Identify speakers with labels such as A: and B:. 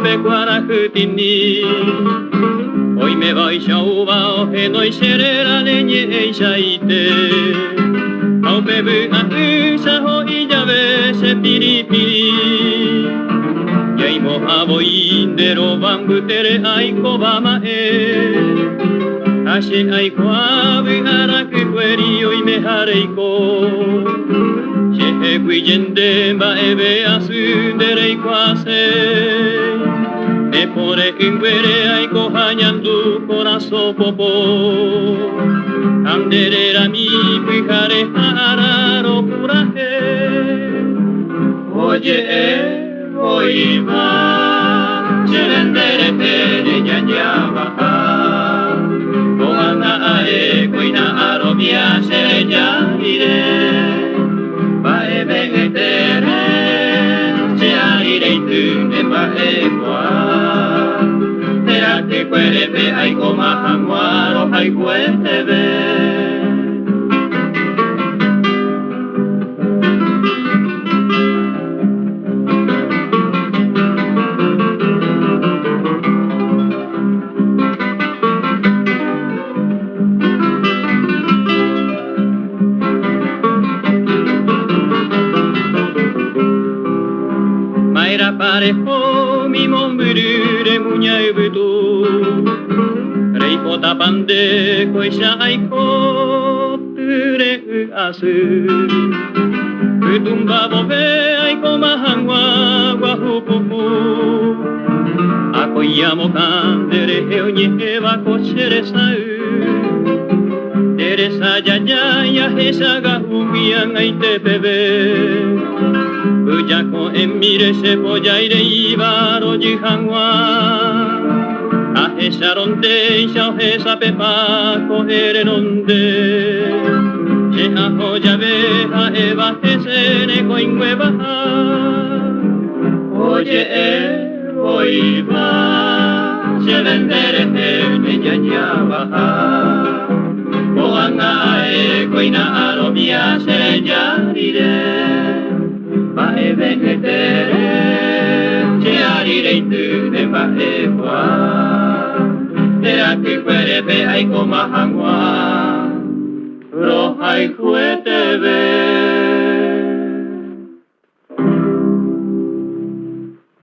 A: pecuara jutini Hoy me vai shauba o he noi serera leñe e shaite Au bebu a usa ho i llave se piripiri Yai mo abo indero bambutere aiko bama Ashe aiko abu araku kweri oi me hareiko Shehe kui jende ba ebe asundere ikwase Epore inguere aiko hañandu corazo popo Anderera mi pujare hararo puraje Oye voy va Cherendere tere ñaña baja Oana ae kuina arobia sereña ire Bae bengetere Se arire itune bae kwa Terate kuerepe aiko mahanguaro hai kuetebe Maira parejo mi mombirure muña ubutu Reipota pande koisha aiko ture asu Utumba bobe aiko mahangwa guahupupu Ako yamo kandere heonye bako sheresau Teresa yaya ya hesa gahumian aite bebe Uyako emire se poyaire ibaro jihangwa Ahe saronde isha ohe sape pa kohere nonde Che aho yabeha eba hesene koingwe baha Oye oiba Se vendere hene ñaña baha Oanga koina arobia se yarire Bae bengetere, che arire itune bae kwa Teraki kuerepe aiko mahangwa Rohai kuetebe